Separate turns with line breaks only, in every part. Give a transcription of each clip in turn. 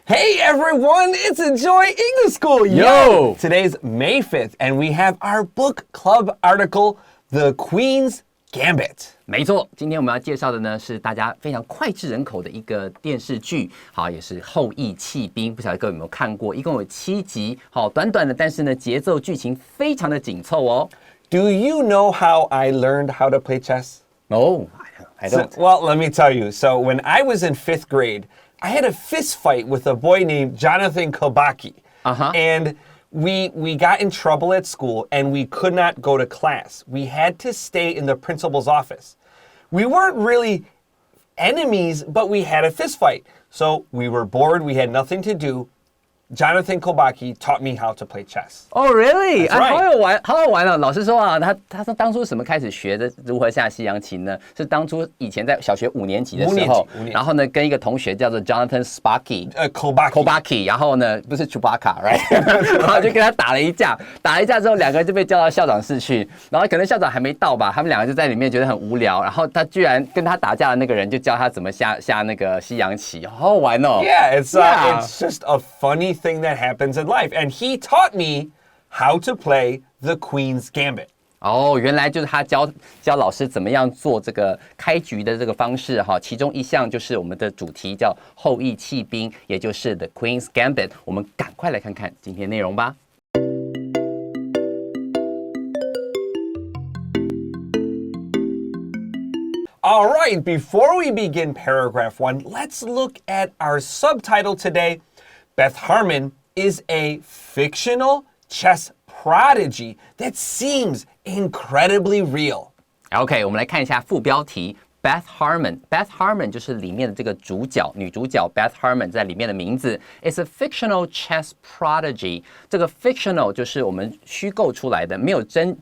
Hey everyone, it's Enjoy English School.
Yo!
Today's May 5th, and we have our book club article, The Queen's Gambit.
没错，今天我们要介绍的呢是大家非常脍炙人口的一个电视剧，好，也是《后翼弃兵》，不晓得各位有没有看过？一共有7集，好，短短的，但是呢，节奏剧情非常的紧凑哦。
Do you know how I learned how to play chess?
Oh, I don't.
Well, let me tell you. So when I was in 5th grade, I had a fist fight with a boy named Jonathan Kobaki. And we got in trouble at school and we could not go to class. We had to stay in the principal's office. We weren't really enemies, but we had a fist fight. So we were bored, we had nothing to do. Jonathan Kobaki taught me how to play chess.
Oh, really?
That's right.
好好玩哦！老师说啊，他说当初什么开始学的如何下西洋棋呢？是当初以前在小学5年级的时候，然后呢跟一个同学叫做 Jonathan Kobaki， 然后呢不是 Chewbacca，right？ 然后就跟他打了一架之后，两个人就被叫到校长室去，然后可能校长还没到吧，他们两个就在里面觉得很无聊，然后他居然跟他打架的那个人就教他怎么下那个西洋棋，好好玩哦。
Yeah, it's just a funny thing that happens in life. And he taught me how to play the Queen's Gambit.
哦，原来就是他教老师怎么样做这个开局的这个方式哈，其中一项就是我们的主题叫后翼弃兵，也就是 The Queen's Gambit。我们赶快来看看今天内容吧。
All right, before we begin paragraph 1, let's look at our subtitle today. Beth Harmon is a fictional chess prodigy that seems incredibly real.
OK， 我们来看一下副标题。Beth Harmon 就是里面的这个主角，女主角 Beth Harmon 在里面的名字 is a fictional chess prodigy。这个 fictional 就是我们虚构出来的，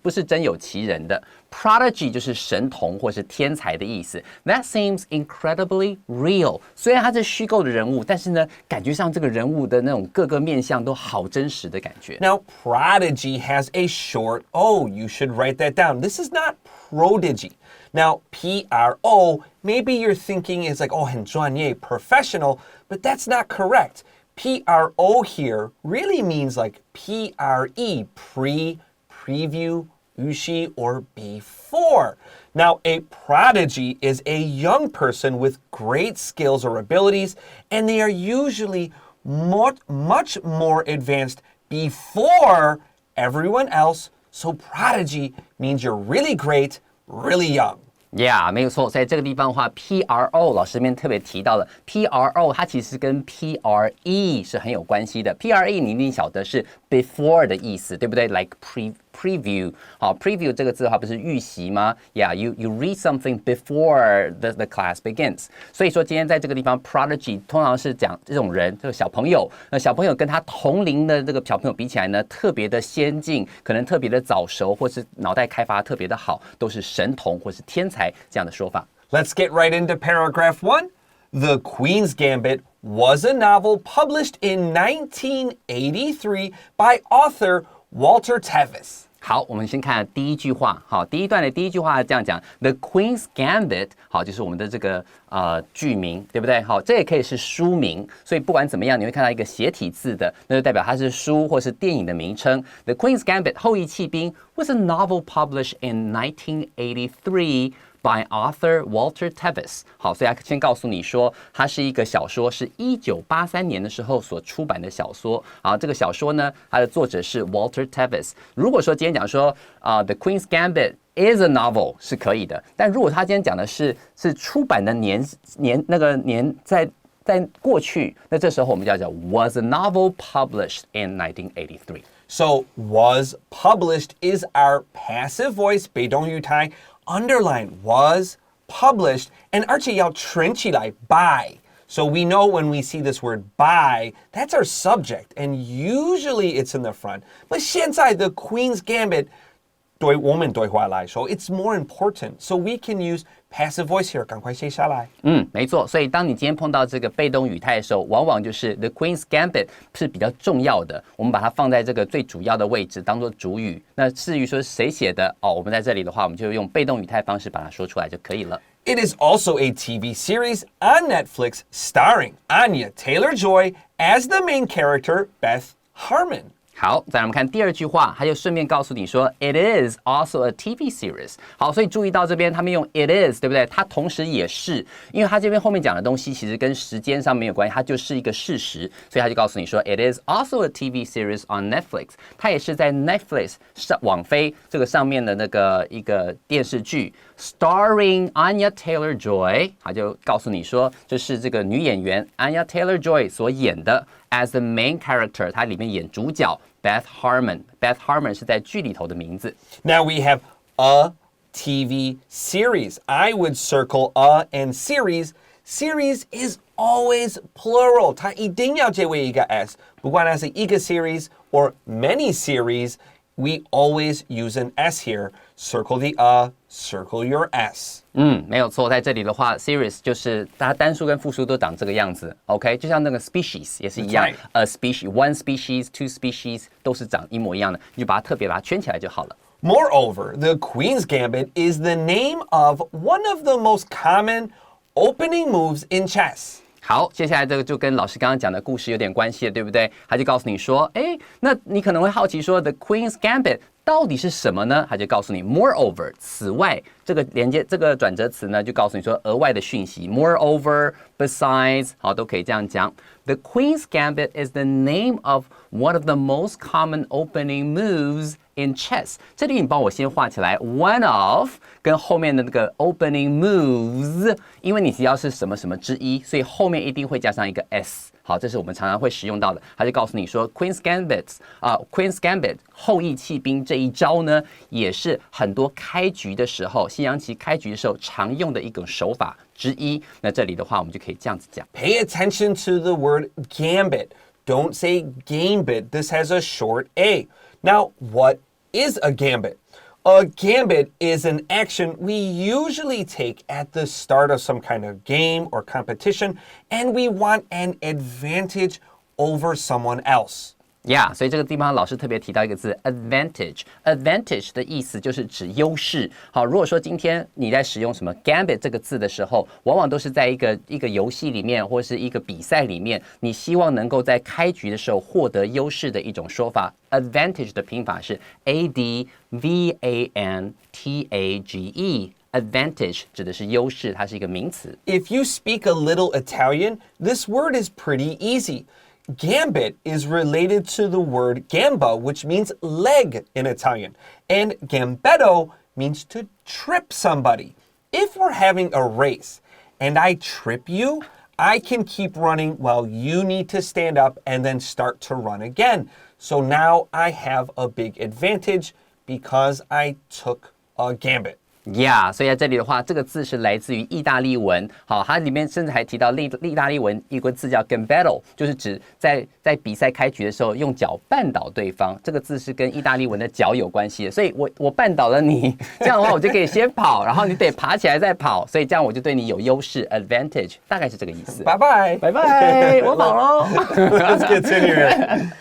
不是真有其人的。Prodigy 就是神童或是天才的意思。That seems incredibly real。虽然他是虚构的人物，但是呢，感觉上这个人物的那种各个面向都好真实的感觉。
Now, prodigy has a short O. You should write that down. This is not prodigy. Now, P-R-O, maybe you're thinking is like, oh, 很专业, professional, but that's not correct. P-R-O here really means like P-R-E, preview, 预习, or before. Now, a prodigy is a young person with great skills or abilities, and they are usually much more advanced before everyone else. So prodigy means you're really great, really young.
Yeah， 没有错，在这个地方的话 ，PRO 老师这边特别提到了 PRO， 它其实跟 PRE 是很有关系的。PRE 你一定晓得是 before 的意思，对不对 ？Like preview， 好 ，preview 这个字的话不是预习吗 ？Yeah， you read something before the class begins。所以说今天在这个地方 prodigy 通常是讲这种人，这个小朋友，那小朋友跟他同龄的这个小朋友比起来呢，特别的先进，可能特别的早熟，或是脑袋开发特别的好，都是神童或是天才。这样的说法。
Let's get right into paragraph 1. The Queen's Gambit was a novel published in 1983 by author Walter Tevis.
好，我们先看第一句话。好，第一段的第一句话这样讲 ：The Queen's Gambit， 好，就是我们的这个剧名，对不对？好，这也可以是书名。所以不管怎么样，你会看到一个斜体字的，那就代表它是书或是电影的名称。The Queen's Gambit 后翼弃兵 was a novel published in 1983. By author Walter Tevis。好，所以他先告诉你说，它是一个小说，是1983年的时候所出版的小说。好，这个小说呢，它的作者是 Walter Tevis。如果说今天讲说The Queen's Gambit is a novel 是可以的，但如果他今天讲的是出版的年在过去，那这时候我们就要讲 was a novel published in 1983。So
was published is our passive voice 被动语态 underline was published and 而且要圈起来 by. So we know when we see this word by, that's our subject and usually it's in the front. But 现在 the Queen's Gambit 对我们对话来说 it's more important. So we can use passive voice here. 赶快写下来。
没错。所以当你今天碰到这个被动语态的时候，往往就是 the Queen's Gambit 是比较重要的，我们把它放在这个最主要的位置，当做主语。那至于说谁写的我们在这里的话，我们就用被动语态方式把它说出来就可以了。
It is also a TV series on Netflix starring Anya Taylor-Joy as the main character, Beth Harmon.
好，再来我们看第二句话，他就顺便告诉你说 ，It is also a TV series。好，所以注意到这边他们用 It is， 对不对？它同时也是，因为他这边后面讲的东西其实跟时间上没有关系，它就是一个事实，所以他就告诉你说 ，It is also a TV series on Netflix。它也是在 Netflix 网飞这个上面的那个一个电视剧 ，starring Anya Taylor-Joy。他就告诉你说，这是这个女演员 Anya Taylor-Joy 所演的。As the main character， 它里面演主角 Beth Harmon。Beth Harmon 是在剧里头的名字。
Now we have a TV series. I would circle a and series. Series is always plural. 它一定要结尾一个 s. 不管它是一个 series or many series, we always use an s here. Circle the a, circle your s.
没有错，在这里的话 ，series 就是它单数跟复数都长这个样子 ，OK， 就像那个 species 也是一样 ，a species, one species, two species 都是长一模一样的，你就把它特别把它圈起来就好了。
Moreover, the Queen's Gambit is the name of one of the most common opening moves in chess.
好，接下来这个就跟老师刚刚讲的故事有点关系了，对不对？他就告诉你说，哎，那你可能会好奇说 ，The Queen's Gambit 到底是什么呢？他就告诉你 ，Moreover， 此外，这个连接这个转折词呢，就告诉你说额外的讯息 ，Moreover，besides， 好，都可以这样讲。The Queen's Gambit is the name of one of the most common opening moves in chess。这里你帮我先画起来 ，one of 跟后面的那个 opening moves， 因为你提到是什么什么之一，所以后面一定会加上一个 s。好，这是我们常常会使用到的。他就告诉你说 ，Queen's Gambit 后翼弃兵这一招呢，也是很多开局的时候，西洋棋开局的时候常用的一种手法之一。那这里的话，我们就可以这样子讲
Pay attention to the word gambit. Don't say gambit. This has a short a. Now, what is a gambit? A gambit is an action we usually take at the start of some kind of game or competition, and we want an advantage over someone else.
Yeah， 所以这个地方老师特别提到一个字 advantage。advantage 的意思就是指优势。好，如果说今天你在使用什么 gambit 这个字的时候，往往都是在一个游戏里面或是一个比赛里面，你希望能够在开局的时候获得优势的一种说法。advantage 的拼法是 advantage。advantage 指的是优势，它是一个名词。
If you speak a little Italian, this word is pretty easy. Gambit is related to the word gamba, which means leg in Italian, and gambetto means to trip somebody. If we're having a race and I trip you, I can keep running while you need to stand up and then start to run again. So now I have a big advantage because I took a gambit.
Yeah， 所以在这里的话，这个字是来自于意大利文。好，它里面甚至还提到意大利文一个字叫 Gambetto， 就是指在比赛开局的时候用脚绊倒对方。这个字是跟意大利文的脚有关系的，所以我绊倒了你，这样的话我就可以先跑，然后你得爬起来再跑，所以这样我就对你有优势 ，advantage， 大概是这个意思。
拜拜，
拜拜，我跑喽。
Let's continue.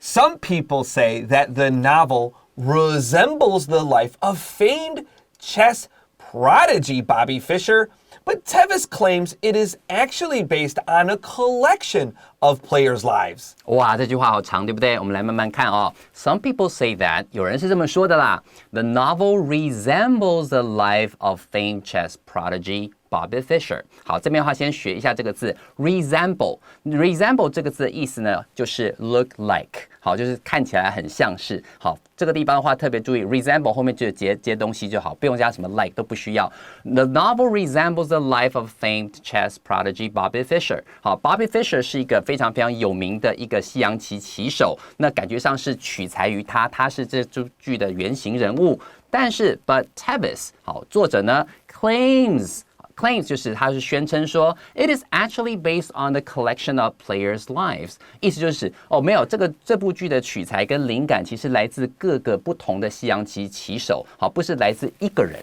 Some people say that the novel resembles the life of famed chess prodigy Bobby Fischer, but Tevis claims it is actually based on a collection of players' lives.
哇，这句话好长，对不对？我们来慢慢看哦。Some people say that， 有人是这么说的啦。The novel resembles the life of famed chess prodigy Bobby Fischer。好，这边的话先学一下这个字 resemble。resemble 这个字的意思呢，就是 look like。好，就是看起来很像是。好，这个地方的话特别注意 resemble 后面就接东西就好，不用加什么 like 都不需要。The novel resembles the life of famed chess prodigy Bobby Fischer。好 ，Bobby Fischer 是一个非常非常有名的一个西洋棋棋手，那感觉上是取材于他，他是这出剧的原型人物。但是 ，but Tevis， 好，作者呢 claims 就是他是宣称说 ，it is actually based on the collection of players' lives， 意思就是没有这部剧的取材跟灵感其实来自各个不同的西洋棋棋手，好，不是来自一个人。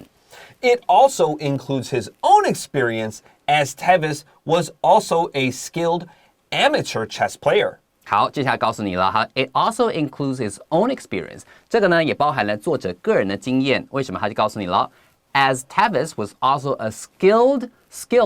It also includes his own experience, as Tevis was also a skilled amateur chess player.
好，接下来告诉你了哈。It also includes his own experience。这个呢也包含了作者个人的经验。为什么？他就告诉你了。as Tavis was also a skilled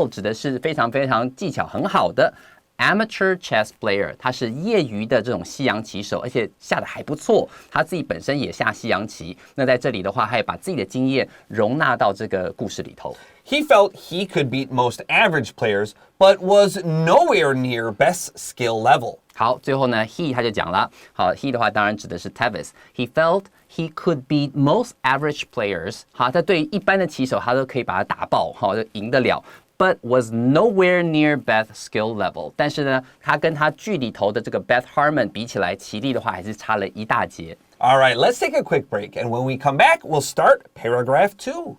指的是非常非常技巧很好的 amateur chess player， 他是业余的这种西洋棋手，而且下的还不错。他自己本身也下西洋棋。那在这里的话，他也把自己的经验容纳到这个故事里头。
He felt he could beat most average players, but was nowhere near best skill level.
好，最后呢 ，he 他就讲了，好 ，he 的话当然指的是 Tavis。He felt he could beat most average players。好，他对于一般的棋手，他都可以把他打爆，好，就赢得了。But was nowhere near Beth skill level。但是呢，他跟他剧里头的这个 Beth Harmon 比起来，棋力的话还是差了一大截。
All right, let's take a quick break, and when we come back, we'll start paragraph 2.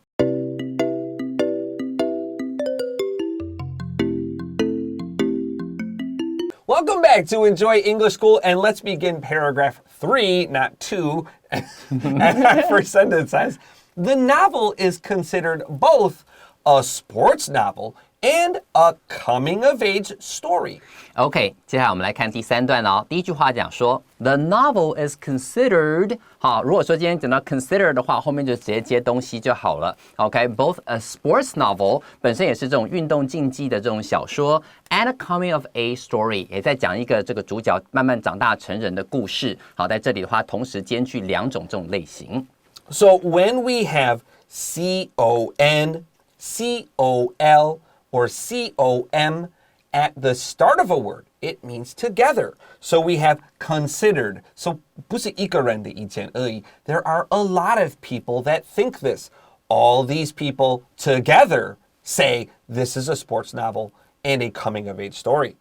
Welcome back to Enjoy English School, and let's begin paragraph 3, not 2. And our first sentence says, the novel is considered both a sports novel and a coming-of-age story.
OK， 接下来我们来看第3段哦。第一句话讲说 ，The novel is considered。好，如果说今天讲到 consider 的话，后面就直接接东西就好了。OK，both a sports novel 本身也是这种运动竞技的这种小说 ，and a coming-of-age story 也在讲一个这个主角慢慢长大成人的故事。好，在这里的话，同时兼具2种这种类型。
So when we have C-O-N, C-O-L, or C-O-M at the start of a word, it means together. So we have considered. So 不是一个人的意见而已. There are a lot of people that think this. All these people together say this is a sports novel and a coming-of-age story.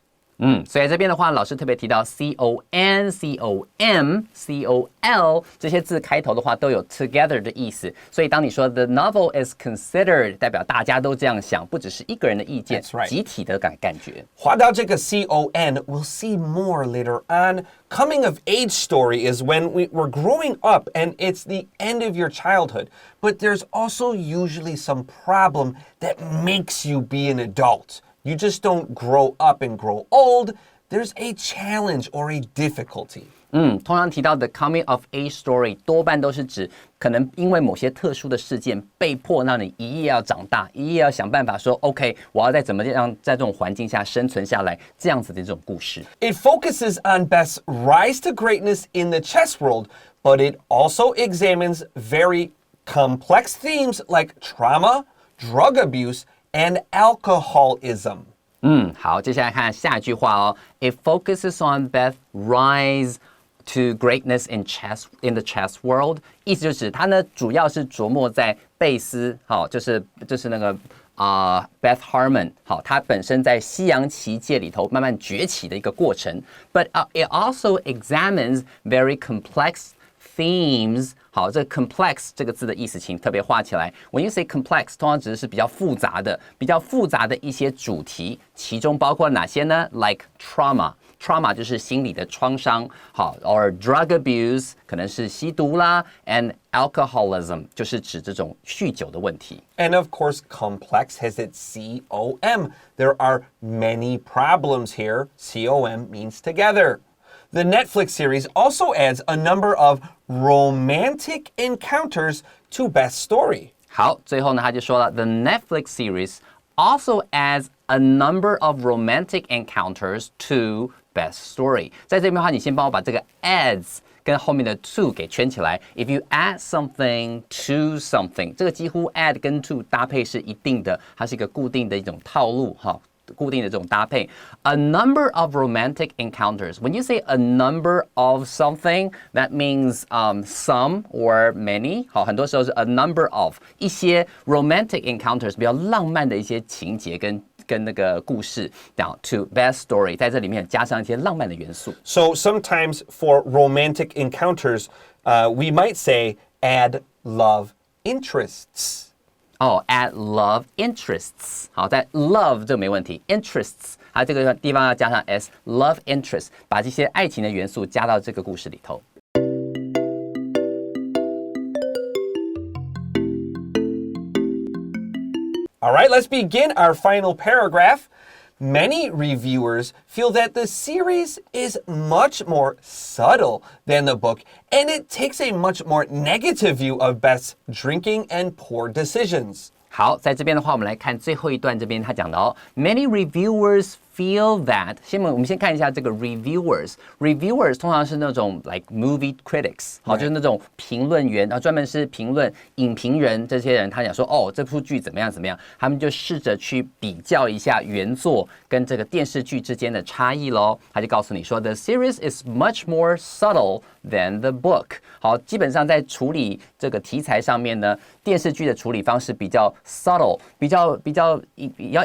所以这边的话，老师特别提到 C-O-N、C-O-M、C-O-L 这些字开头的话都有 together 的意思。所以当你说 the novel is considered， 代表大家都这样想，不只是一个人的意见，
That's right.
集体的感觉。
划到这个 C-O-N, we'll see more later on. Coming-of-age story is when we're growing up and it's the end of your childhood. But there's also usually some problem that makes you be an adult.You just don't grow up and grow old. There's a challenge or a difficulty.
通常提到的 coming of age story 多半都是指可能因为某些特殊的事件被迫让你一夜要长大，一夜要想办法说 OK， 我要再怎么样在这种环境下生存下来，这样子的这种故事。
It focuses on Beth's rise to greatness in the chess world, but it also examines very complex themes like trauma, drug abuse,and alcoholism.
好，接下来看下一句话哦。It focuses on Beth's rise to greatness in the chess world， 意思就是它呢主要是琢磨在贝斯，好，就是那个Beth Harmon， 好，他本身在西洋棋界里头慢慢崛起的一个过程。But it also examines very complex.themes 好，这 complex 这个字的意思，请特别画起来。When you say complex， 通常指的是比较复杂的一些主题，其中包括哪些呢 ？Like trauma 就是心理的创伤，好 ，or drug abuse 可能是吸毒啦 ，and alcoholism 就是指这种酗酒的问题。
And of course, complex has its C-O-M. There are many problems here. C-O-M means together.The Netflix series also adds a number of romantic encounters to Beth's story.
好，最后呢，他就说了 ，The Netflix series also adds a number of romantic encounters to Beth's story. 在这边的话，你先帮我把这个 adds 跟后面的 to 给圈起来。If you add something to something， 这个几乎 add 跟 to 搭配是一定的，它是一个固定的一种套路哈。固定的这种搭配 A number of romantic encounters. When you say a number of something, that means some or many. 好，很多时候是 a number of 一些 romantic encounters 比较浪漫的一些情节跟那个故事 down to Beth's story 在这里面加上一些浪漫的元素。
So sometimes for romantic encounters, we might say add love interests.
add love interests. 好，在 love 这个没问题 interests 它这个地方要加上 s love interest 把这些爱情的元素加到这个故事里头。
All right, let's begin our final paragraph. Many reviewers feel that the series is much more subtle than the book, and it takes a much more negative view of Beth's drinking and poor decisions.
好，在这边的话，我们来看最后一段，这边他讲的哦 ，Many reviewers feel that。我们先看一下这个 reviewers。reviewers 通常是那种 like movie critics， 好，就是那种评论员，然后专门是评论影评人这些人，他讲说哦，这部剧怎么样怎么样，他们就试着去比较一下原作跟这个电视剧之间的差异咯。他就告诉你说 ，The series is much more subtle than the book。好，基本上在处理这个题材上面呢，电视剧的处理方式比较 subtle， 比较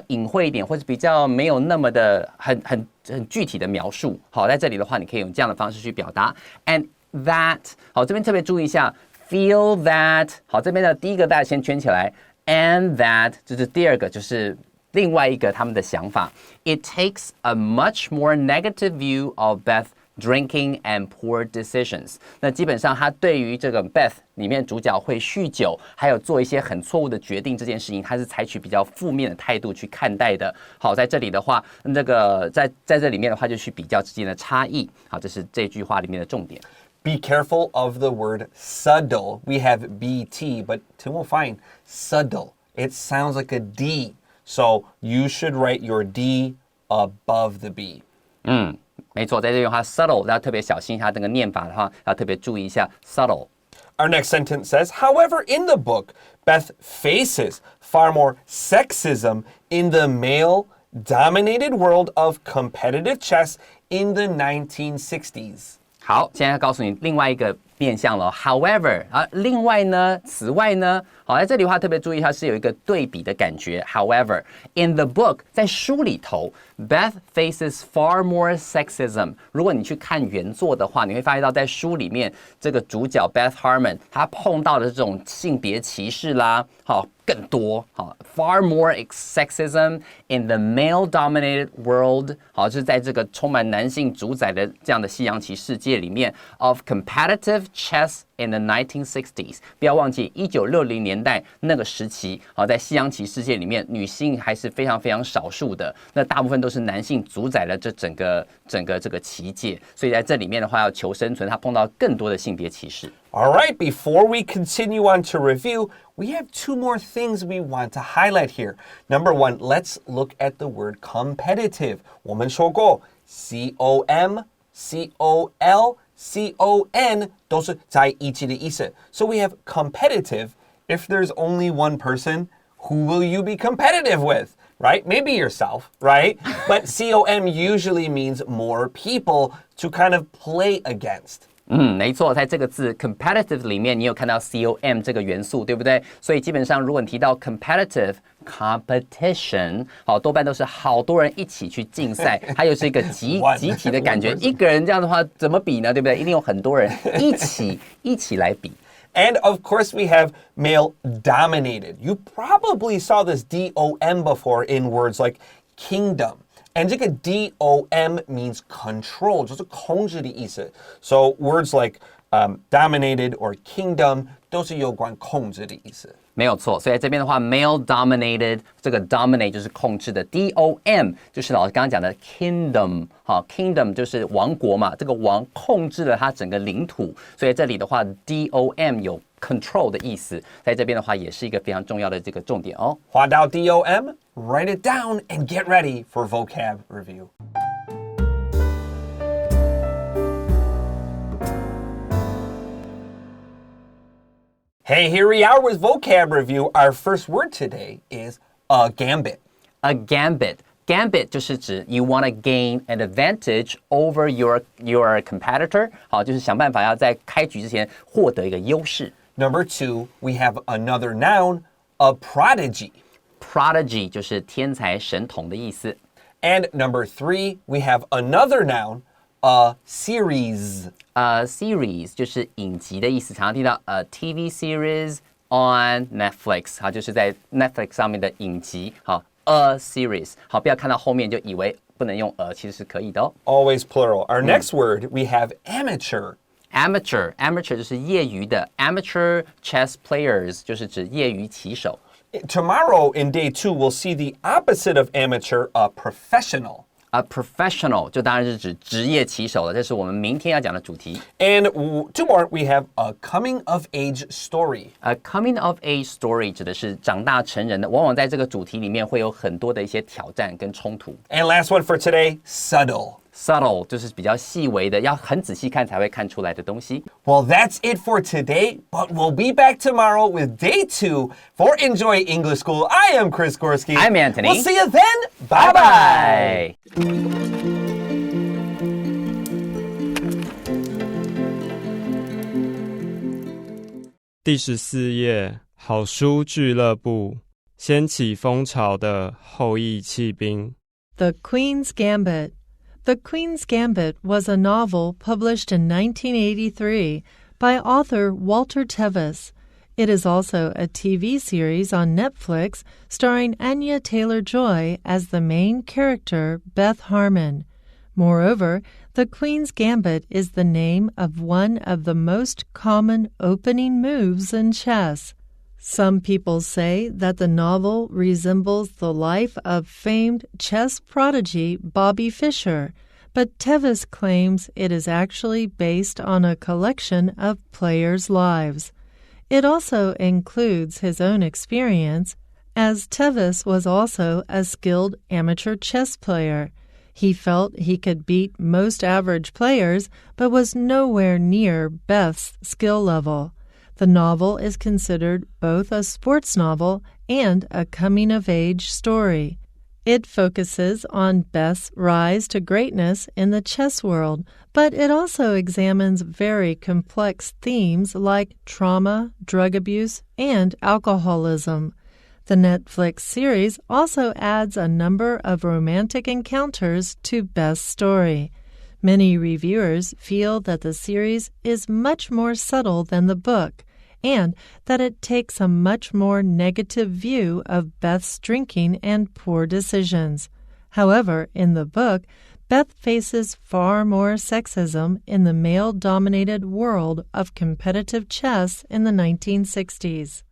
隐晦一点，或者比较没有那么的很具体的描述。好，在这里的话，你可以用这样的方式去表达。And that， 好，这边特别注意一下 ，feel that， 好，这边的第一个大家先圈起来 ，and that， 就是第二个就是另外一个他们的想法。It takes a much more negative view of Beth。Drinking and poor decisions。那基本上，他对于这个 Beth 里面主角会酗酒，还有做一些很错误的决定这件事情，他是采取比较负面的态度去看待的。好，在这里的话，那个在这里面的话，就去比较之间的差异。好，这是这句话里面的重点。
Be careful of the word subtle. We have BT, but Tim will find subtle. It sounds like a D. So you should write your D above the B.
没错，在这里的话 subtle 要特别小心一下这个念法的话，要特别注意一下 subtle。Our
next sentence says, however, in the book, Beth faces far more sexism in the male-dominated world of competitive chess in the 1960s.
好，现在告诉你另外一个面向了 ，however 另外呢，此外呢，好，在这里的话特别注意，它是有一个对比的感觉。However, in the book， 在书里头 ，Beth faces far more sexism。如果你去看原作的话，你会发现到在书里面，这个主角 Beth Harmon 她碰到的这种性别歧视啦，好。更多，好 ，far more sexism in the male-dominated world， 好，就是在这个充满男性主宰的这样的西洋棋世界里面 of competitive chess in the 1960s。不要忘记，1960年代那个时期，好，在西洋棋世界里面，女性还是非常非常少数的，那大部分都是男性主宰了这整个这个棋界，所以在这里面的话，要求生存，他碰到更多的性别歧视。
All right, before we continue on to review, we have two more things we want to highlight here. Number one, let's look at the word competitive. 我们说过 C-O-M, C-O-L, C-O-N 都是在一起的意思。So we have competitive. If there's only one person, who will you be competitive with? Right? Maybe yourself, right? But C-O-M usually means more people to kind of play against.
没错，在这个字 competitive 里面，你有看到 com 这个元素，对不对？所以基本上，如果你提到 competition， 好，多半都是好多人一起去竞赛，它又是一个集体的感觉。一个人这样的话，怎么比呢？对不对？一定有很多人一起来比。
And of course, we have male-dominated. You probably saw this D-O-M before in words like kingdom. And 这个 D-O-M means control, 就是控制的意思。So words like dominated or kingdom 都是有关控制的意思。
没有错，所以在这边的话 ，male dominated 这个 dominate 就是控制的 ，D-O-M 就是老师刚刚讲的 kingdom， 好 ，kingdom 就是王国嘛，这个王控制了它整个领土，所以这里的话 D-O-M 有 control 的意思，在这边的话也是一个非常重要的这个重点哦。
划到 D-O-M, write it down and get ready for vocab review. Hey, here we are with vocab review. Our first word today is a gambit.
A gambit. Gambit 就是指 you want to gain an advantage over your competitor. 好，就是想办法要在开局之前获得一个优势。
Number two, we have another noun, a prodigy.
Prodigy 就是天才神童的意思。
And number three, we have another noun, a series.
Series 就是影集的意思，常常听到a TV series on Netflix， 好，就是在 Netflix 上面的影集，好 ，a series， 好，不要看到后面就以为不能用其实是可以的哦。
Always plural. Our next word, we have amateur.
Amateur 就是业余的 ，amateur chess players 就是指业余棋手。
Tomorrow in day 2, we'll see the opposite of amateur, a professional.A
professional 就当然是指职业棋手了，这是我们明天要讲的主题。
And two more, we have a coming of age story.
A coming of age story 指的是长大成人的，往往在这个主题里面会有很多的一些挑战跟冲突。
And last one for today, subtle.Subtle
就是比较细微的，要很仔细看才会看出来的东西。
Well, that's it for today, but we'll be back tomorrow with day 2 for Enjoy English School. I am Chris Gorski.
I'm Antony.
We'll see you then. Bye-bye.
第14页，好书俱乐部，掀起风潮的后翼弃兵。
The Queen's Gambit.The Queen's Gambit was a novel published in 1983 by author Walter Tevis. It is also a TV series on Netflix starring Anya Taylor-Joy as the main character, Beth Harmon. Moreover, The Queen's Gambit is the name of one of the most common opening moves in chess. Some people say that the novel resembles the life of famed chess prodigy Bobby Fischer, but Tevis claims it is actually based on a collection of players' lives. It also includes his own experience, as Tevis was also a skilled amateur chess player. He felt he could beat most average players, but was nowhere near Beth's skill level.The novel is considered both a sports novel and a coming-of-age story. It focuses on Beth's rise to greatness in the chess world, but it also examines very complex themes like trauma, drug abuse, and alcoholism. The Netflix series also adds a number of romantic encounters to Beth's story.Many reviewers feel that the series is much more subtle than the book, and that it takes a much more negative view of Beth's drinking and poor decisions. However, in the book, Beth faces far more sexism in the male-dominated world of competitive chess in the 1960s.